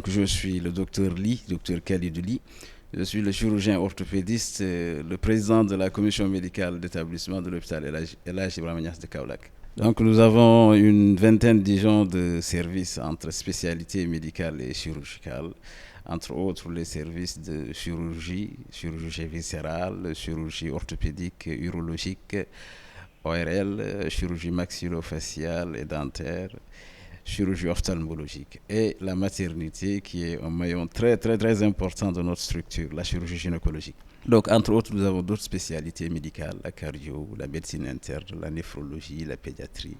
Donc, je suis le docteur Ly, docteur Khalidou Ly. Je suis le chirurgien orthopédiste, le président de la commission médicale d'établissement de l'hôpital El Hadj Ibrahima Niass de Kaolack. Donc, nous avons une vingtaine, disons, de services entre spécialités médicales et chirurgicales. Entre autres, les services de chirurgie viscérale, chirurgie orthopédique, urologique, ORL, chirurgie maxillofaciale et dentaire, chirurgie ophtalmologique et la maternité qui est un maillon très important de notre structure, la chirurgie gynécologique. Donc, entre autres, nous avons d'autres spécialités médicales, la cardio, la médecine interne, la néphrologie, la pédiatrie,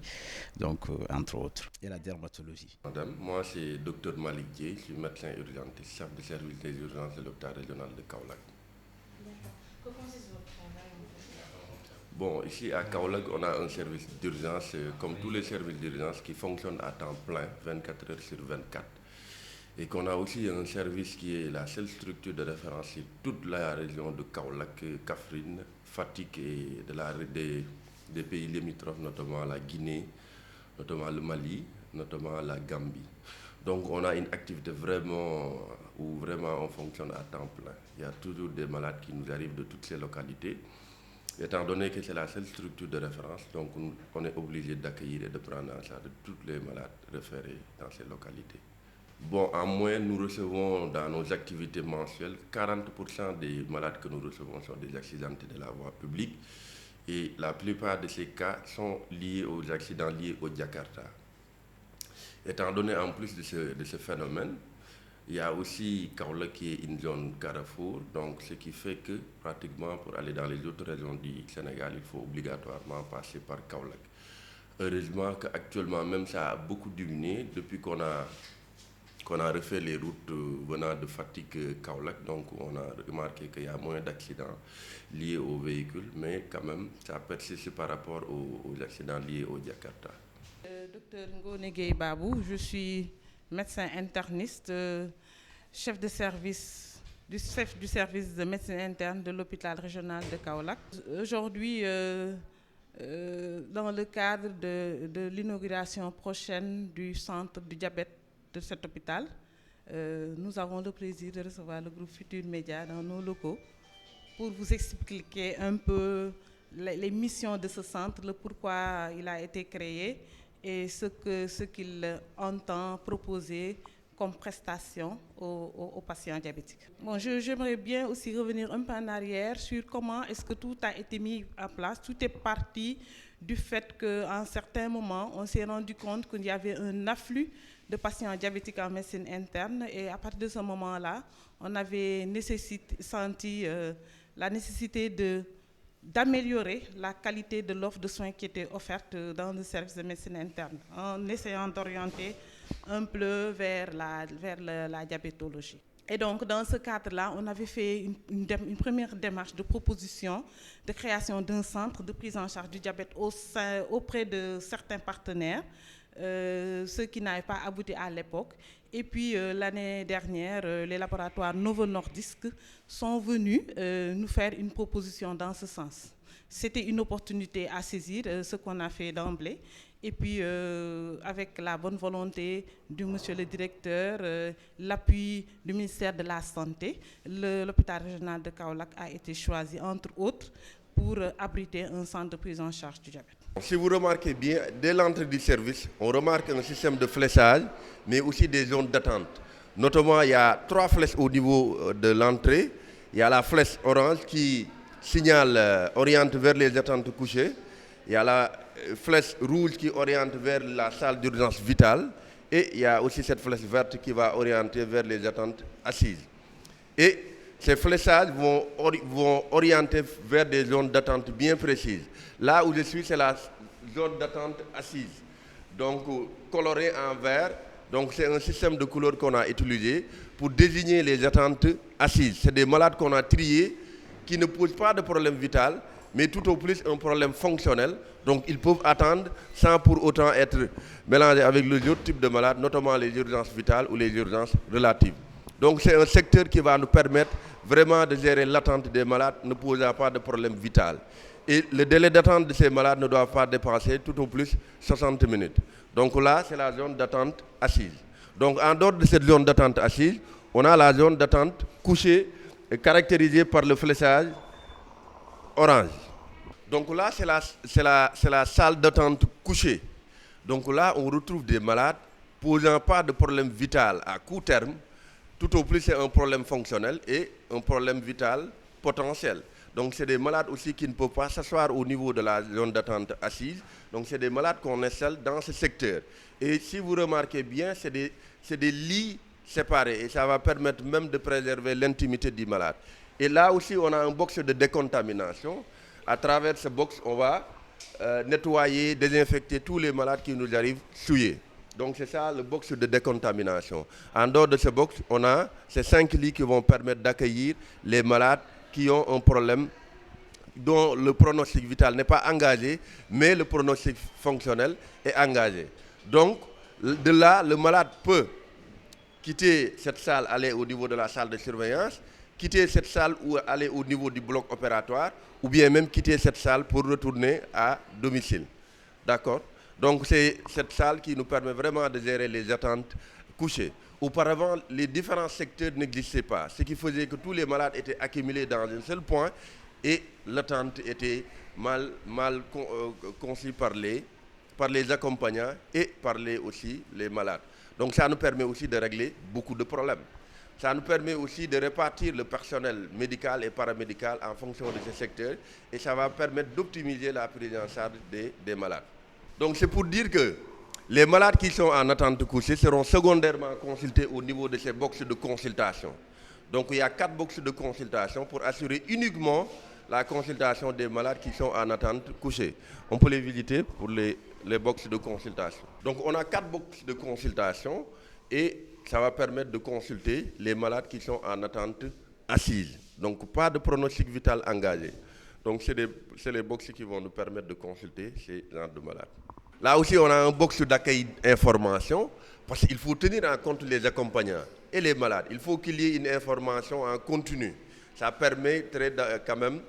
donc entre autres, et la dermatologie. Madame, moi c'est Dr Malik Dieye, je suis médecin urgentiste, chef de service des urgences de l'hôpital régional de Kaolack. D'accord. Que consiste votre travail en fait? Bon, ici à Kaolack, on a un service d'urgence, comme tous les services d'urgence, qui fonctionne à temps plein, 24 heures sur 24. Et qu'on a aussi un service qui est la seule structure de référence sur toute la région de Kaolack, Kaffrine, Fatick et des pays limitrophes, notamment la Guinée, notamment le Mali, notamment la Gambie. Donc on a une activité où vraiment on fonctionne à temps plein. Il y a toujours des malades qui nous arrivent de toutes ces localités. Étant donné que c'est la seule structure de référence, donc on est obligé d'accueillir et de prendre en charge tous les malades référés dans ces localités. Bon, en moyenne, nous recevons dans nos activités mensuelles, 40% des malades que nous recevons sont des accidentés de la voie publique et la plupart de ces cas sont liés aux accidents liés au Jakarta. Étant donné en plus de ce phénomène, il y a aussi Kaolack qui est une zone carrefour, donc ce qui fait que pratiquement pour aller dans les autres régions du Sénégal, il faut obligatoirement passer par Kaolack. Heureusement qu'actuellement même ça a beaucoup diminué depuis qu'on a refait les routes venant de Fatick-Kaolack, donc on a remarqué qu'il y a moins d'accidents liés aux véhicules, mais quand même ça persiste par rapport aux accidents liés au Jakarta. Docteur Ngone Gueye Babou, je suis médecin interniste, chef du service de médecine interne de l'hôpital régional de Kaolack. Aujourd'hui, dans le cadre de l'inauguration prochaine du centre du diabète de cet hôpital, nous avons le plaisir de recevoir le groupe Futur Média dans nos locaux pour vous expliquer un peu les missions de ce centre, le pourquoi il a été créé et ce qu'il entend proposer comme prestation aux patients diabétiques. Bon, j'aimerais bien aussi revenir un peu en arrière sur comment est-ce que tout a été mis en place. Tout est parti du fait qu'à un certain moment, on s'est rendu compte qu'il y avait un afflux de patients diabétiques en médecine interne et à partir de ce moment-là, on avait senti la nécessité d'améliorer la qualité de l'offre de soins qui était offerte dans le service de médecine interne en essayant d'orienter un peu vers la diabétologie. Et donc, dans ce cadre-là, on avait fait une première démarche de proposition de création d'un centre de prise en charge du diabète auprès de certains partenaires, ceux qui n'avaient pas abouti à l'époque. Et puis, l'année dernière, les laboratoires Novo Nordisk sont venus nous faire une proposition dans ce sens. C'était une opportunité à saisir, ce qu'on a fait d'emblée. Et puis, avec la bonne volonté du monsieur le directeur, l'appui du ministère de la Santé, l'hôpital régional de Kaolack a été choisi, entre autres, pour abriter un centre de prise en charge du diabète. Si vous remarquez bien, dès l'entrée du service, on remarque un système de fléchage, mais aussi des zones d'attente. Notamment, il y a 3 flèches au niveau de l'entrée. Il y a la flèche orange qui signale, oriente vers les attentes couchées. Il y a la flèche rouge qui oriente vers la salle d'urgence vitale. Et il y a aussi cette flèche verte qui va orienter vers les attentes assises. Et ces fléchages vont orienter vers des zones d'attente bien précises. Là où je suis, c'est la zone d'attente assise. Donc, colorée en vert. Donc, c'est un système de couleurs qu'on a utilisé pour désigner les attentes assises. C'est des malades qu'on a triés qui ne posent pas de problème vital, mais tout au plus un problème fonctionnel. Donc, ils peuvent attendre sans pour autant être mélangés avec les autres types de malades, notamment les urgences vitales ou les urgences relatives. Donc, c'est un secteur qui va nous permettre vraiment de gérer l'attente des malades ne posant pas de problème vital. Et le délai d'attente de ces malades ne doit pas dépasser tout au plus 60 minutes. Donc là, c'est la zone d'attente assise. Donc en dehors de cette zone d'attente assise, on a la zone d'attente couchée caractérisée par le fléchage orange. Donc là, c'est la salle d'attente couchée. Donc là, on retrouve des malades posant pas de problème vital à court terme. Tout au plus, c'est un problème fonctionnel et un problème vital potentiel. Donc c'est des malades aussi qui ne peuvent pas s'asseoir au niveau de la zone d'attente assise. Donc c'est des malades qu'on installe dans ce secteur. Et si vous remarquez bien, c'est des lits séparés. Et ça va permettre même de préserver l'intimité du malade. Et là aussi, on a un box de décontamination. À travers ce box, on va nettoyer, désinfecter tous les malades qui nous arrivent souillés. Donc c'est ça le box de décontamination. En dehors de ce box, on a ces 5 lits qui vont permettre d'accueillir les malades qui ont un problème dont le pronostic vital n'est pas engagé, mais le pronostic fonctionnel est engagé. Donc de là, le malade peut quitter cette salle, aller au niveau de la salle de surveillance, quitter cette salle ou aller au niveau du bloc opératoire, ou bien même quitter cette salle pour retourner à domicile. D'accord? Donc c'est cette salle qui nous permet vraiment de gérer les attentes couchées. Auparavant, les différents secteurs n'existaient pas, ce qui faisait que tous les malades étaient accumulés dans un seul point et l'attente était mal conçue par les accompagnants et par aussi les malades. Donc ça nous permet aussi de régler beaucoup de problèmes. Ça nous permet aussi de répartir le personnel médical et paramédical en fonction de ces secteurs et ça va permettre d'optimiser la prise en charge des malades. Donc c'est pour dire que les malades qui sont en attente couchée seront secondairement consultés au niveau de ces boxes de consultation. Donc il y a 4 boxes de consultation pour assurer uniquement la consultation des malades qui sont en attente couchée. On peut les visiter pour les boxes de consultation. Donc on a 4 boxes de consultation et ça va permettre de consulter les malades qui sont en attente assise. Donc pas de pronostic vital engagé. Donc c'est les boxes qui vont nous permettre de consulter ces genres de malades. Là aussi, on a un box d'accueil information parce qu'il faut tenir en compte les accompagnants et les malades. Il faut qu'il y ait une information en continu. Ça permettrait quand même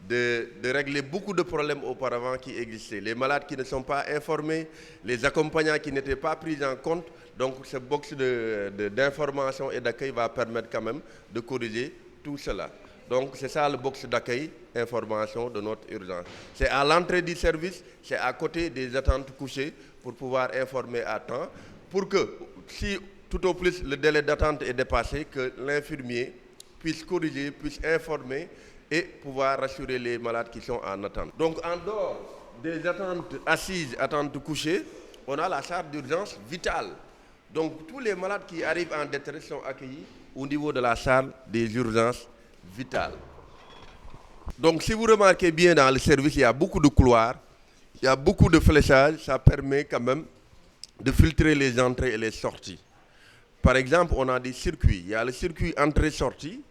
de régler beaucoup de problèmes auparavant qui existaient. Les malades qui ne sont pas informés, les accompagnants qui n'étaient pas pris en compte. Donc ce box d'information et d'accueil va permettre quand même de corriger tout cela. Donc c'est ça le box d'accueil, information de notre urgence. C'est à l'entrée du service, c'est à côté des attentes couchées pour pouvoir informer à temps, pour que si tout au plus le délai d'attente est dépassé, que l'infirmier puisse corriger, puisse informer et pouvoir rassurer les malades qui sont en attente. Donc en dehors des attentes assises, attentes couchées, on a la charge d'urgence vitale. Donc tous les malades qui arrivent en détresse sont accueillis au niveau de la salle des urgences vitales. Donc si vous remarquez bien dans le service, il y a beaucoup de couloirs, il y a beaucoup de fléchages, ça permet quand même de filtrer les entrées et les sorties. Par exemple, on a des circuits, il y a le circuit entrée-sortie,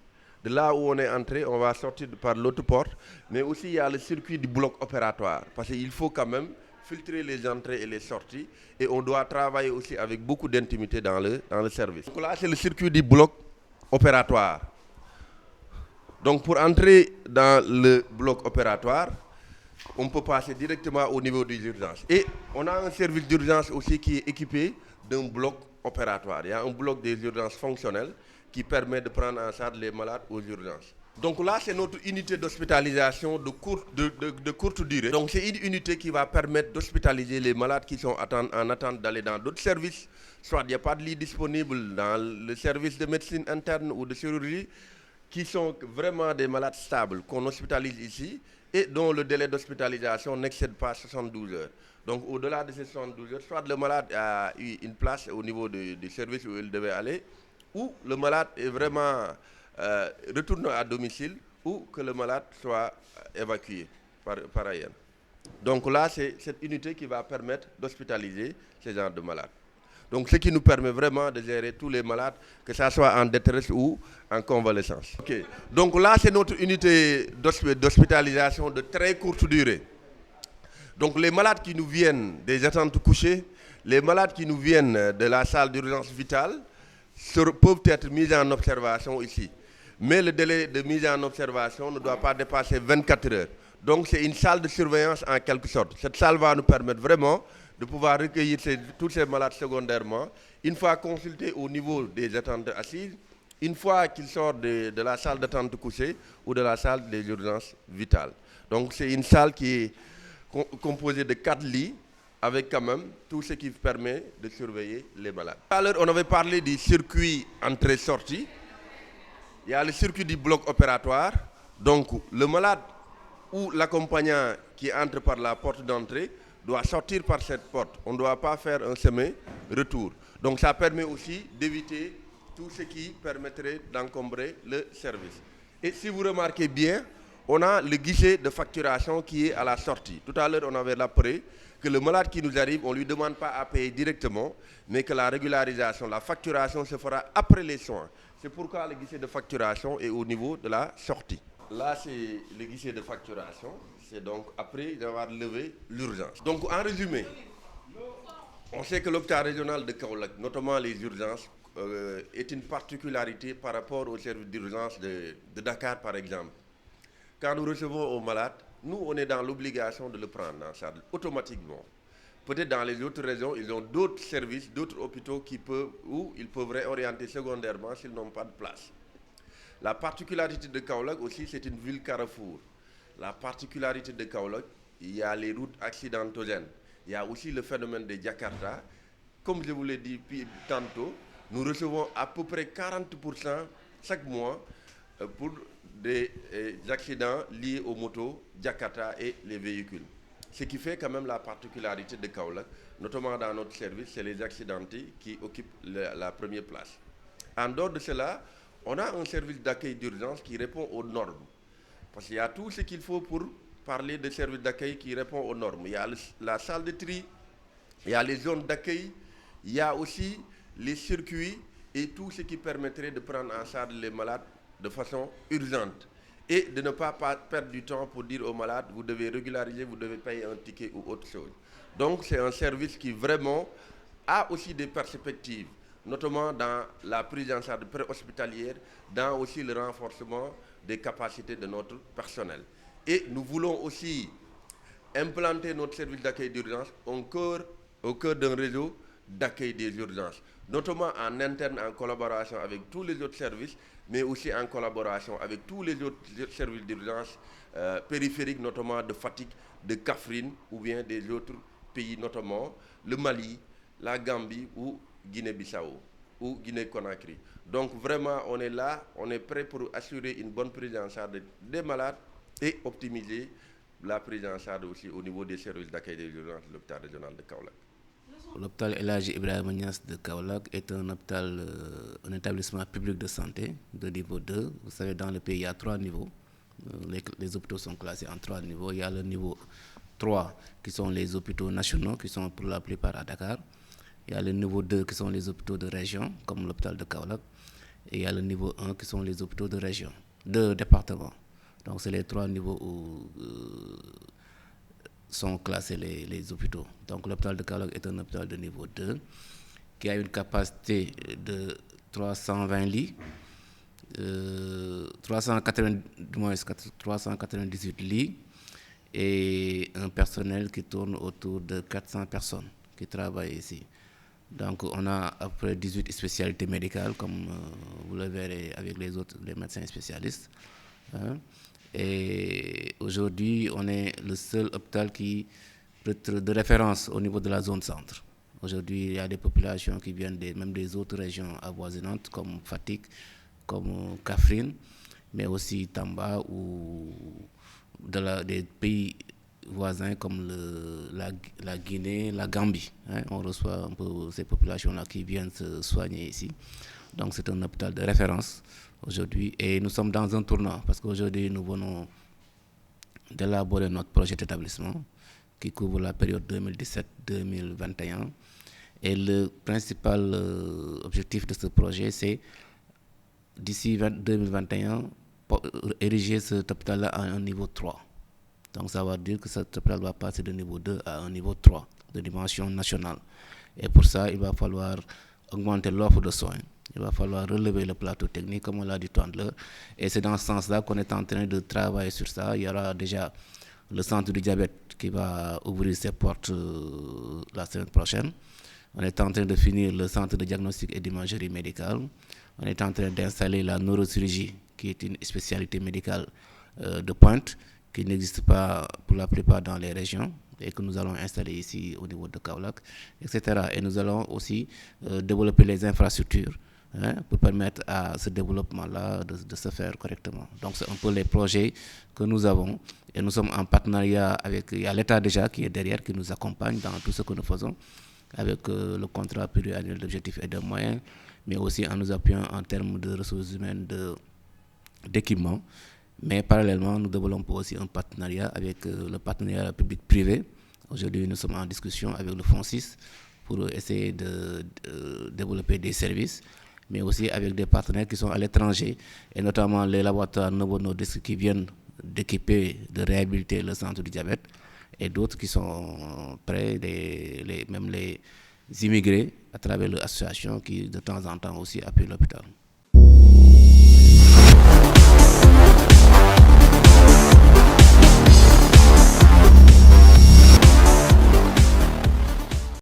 de là où on est entré, on va sortir par l'autre porte, mais aussi il y a le circuit du bloc opératoire, parce qu'il faut quand même filtrer les entrées et les sorties, et on doit travailler aussi avec beaucoup d'intimité dans le service. Donc là, c'est le circuit du bloc opératoire. Donc pour entrer dans le bloc opératoire, on peut passer directement au niveau des urgences. Et on a un service d'urgence aussi qui est équipé d'un bloc opératoire. Il y a un bloc des urgences fonctionnelles qui permet de prendre en charge les malades aux urgences. Donc là, c'est notre unité d'hospitalisation de courte durée. Donc c'est une unité qui va permettre d'hospitaliser les malades qui sont en attente d'aller dans d'autres services. Soit il n'y a pas de lit disponible dans le service de médecine interne ou de chirurgie, qui sont vraiment des malades stables qu'on hospitalise ici et dont le délai d'hospitalisation n'excède pas 72 heures. Donc au-delà de ces 72 heures, soit le malade a eu une place au niveau du service où il devait aller, ou le malade est vraiment retourné à domicile, ou que le malade soit évacué par ailleurs. Donc là, c'est cette unité qui va permettre d'hospitaliser ces genres de malades. Donc ce qui nous permet vraiment de gérer tous les malades, que ce soit en détresse ou en convalescence. Okay. Donc là, c'est notre unité d'hospitalisation de très courte durée. Donc les malades qui nous viennent des attentes couchées, les malades qui nous viennent de la salle d'urgence vitale peuvent être mis en observation ici. mais le délai de mise en observation ne doit pas dépasser 24 heures. Donc c'est une salle de surveillance en quelque sorte. Cette salle va nous permettre vraiment de pouvoir recueillir tous ces malades secondairement, une fois consultés au niveau des attentes assises, une fois qu'ils sortent de la salle d'attente couchée ou de la salle des urgences vitales. Donc c'est une salle qui est composée de 4 lits, avec quand même tout ce qui permet de surveiller les malades. Tout à l'heure, on avait parlé du circuit entrée-sortie. Il y a le circuit du bloc opératoire. Donc le malade ou l'accompagnant qui entre par la porte d'entrée doit sortir par cette porte. On ne doit pas faire un chemin-retour. Donc ça permet aussi d'éviter tout ce qui permettrait d'encombrer le service. Et si vous remarquez bien, on a le guichet de facturation qui est à la sortie. Tout à l'heure, on avait rappelé que le malade qui nous arrive, on ne lui demande pas à payer directement, mais que la régularisation, la facturation se fera après les soins. C'est pourquoi le guichet de facturation est au niveau de la sortie. Là, c'est le guichet de facturation. C'est donc après avoir levé l'urgence. Donc, en résumé, on sait que l'hôpital régional de Kaolack, notamment les urgences, est une particularité par rapport au service d'urgence de Dakar, par exemple. Quand nous recevons un malade, nous, on est dans l'obligation de le prendre en charge automatiquement. Peut-être dans les autres régions, ils ont d'autres services, d'autres hôpitaux où ils peuvent réorienter secondairement s'ils n'ont pas de place. La particularité de Kaolack aussi, c'est une ville carrefour. La particularité de Kaolack, il y a les routes accidentogènes. Il y a aussi le phénomène de Jakarta. Comme je vous l'ai dit tantôt, nous recevons à peu près 40% chaque mois pour des accidents liés aux motos, Jakarta et les véhicules. Ce qui fait quand même la particularité de Kaolack, notamment dans notre service, c'est les accidentés qui occupent la première place. En dehors de cela, on a un service d'accueil d'urgence qui répond aux normes. Parce qu'il y a tout ce qu'il faut pour parler de service d'accueil qui répond aux normes. Il y a la salle de tri, il y a les zones d'accueil, il y a aussi les circuits et tout ce qui permettrait de prendre en charge les malades de façon urgente et de ne pas perdre du temps pour dire aux malades vous devez régulariser, vous devez payer un ticket ou autre chose. Donc c'est un service qui vraiment a aussi des perspectives, notamment dans la prise en charge préhospitalière, dans aussi le renforcement des capacités de notre personnel. Et nous voulons aussi implanter notre service d'accueil d'urgence au cœur d'un réseau d'accueil des urgences, notamment en interne en collaboration avec tous les autres services, mais aussi en collaboration avec tous les autres services d'urgence périphériques, notamment de Fatick, de Kaffrine ou bien des autres pays, notamment le Mali, la Gambie ou Guinée-Bissau ou Guinée-Conakry. Donc vraiment, on est là, on est prêt pour assurer une bonne prise en charge des malades et optimiser la prise en charge aussi au niveau des services d'accueil des urgences de l'hôpital régional de Kaolack. L'hôpital El Hadji Ibrahima Niass de Kaolack est un établissement public de santé de niveau 2. Vous savez, dans le pays, il y a 3 niveaux. Les hôpitaux sont classés en 3 niveaux. Il y a le niveau 3 qui sont les hôpitaux nationaux, qui sont pour la plupart à Dakar. Il y a le niveau 2 qui sont les hôpitaux de région, comme l'hôpital de Kaolack. Et il y a le niveau 1 qui sont les hôpitaux de région, de département. Donc c'est les 3 niveaux où sont classés les hôpitaux. Donc l'hôpital de Kaolack est un hôpital de niveau 2 qui a une capacité de 320 lits, 398 lits et un personnel qui tourne autour de 400 personnes qui travaillent ici. Donc on a après 18 spécialités médicales, comme vous le verrez avec les médecins spécialistes. Hein. Et aujourd'hui, on est le seul hôpital de référence au niveau de la zone centre. Aujourd'hui, il y a des populations qui viennent même des autres régions avoisinantes, comme Fatick, comme Kaffrine, mais aussi Tamba ou des pays voisins comme la Guinée, la Gambie. Hein. On reçoit un peu ces populations-là qui viennent se soigner ici. Donc c'est un hôpital de référence aujourd'hui et nous sommes dans un tournant parce qu'aujourd'hui nous venons d'élaborer notre projet d'établissement qui couvre la période 2017-2021 et le principal objectif de ce projet c'est d'ici 2021 ériger cet hôpital-là à un niveau 3. Donc ça veut dire que cet hôpital va passer de niveau 2 à un niveau 3 de dimension nationale et pour ça il va falloir augmenter l'offre de soins. Il va falloir relever le plateau technique, comme on l'a dit tout à l'heure. Et c'est dans ce sens-là qu'on est en train de travailler sur ça. Il y aura déjà le centre du diabète qui va ouvrir ses portes la semaine prochaine. On est en train de finir le centre de diagnostic et d'imagerie médicale. On est en train d'installer la neurochirurgie, qui est une spécialité médicale de pointe, qui n'existe pas pour la plupart dans les régions, et que nous allons installer ici au niveau de Kaolack, etc. Et nous allons aussi développer les infrastructures pour permettre à ce développement-là de se faire correctement. Donc c'est un peu les projets que nous avons, et nous sommes en partenariat avec, il y a l'État déjà qui est derrière, qui nous accompagne dans tout ce que nous faisons, avec le contrat pluriannuel d'objectifs et de moyens, mais aussi en nous appuyant en termes de ressources humaines, d'équipement. Mais parallèlement, nous développons aussi un partenariat avec le partenariat public-privé. Aujourd'hui, nous sommes en discussion avec le Fonds 6 pour essayer de développer des services, mais aussi avec des partenaires qui sont à l'étranger, et notamment les laboratoires Novo Nordisk qui viennent d'équiper, de réhabiliter le centre du diabète, et d'autres qui sont prêts, même les immigrés, à travers l'association qui de temps en temps aussi appuient l'hôpital.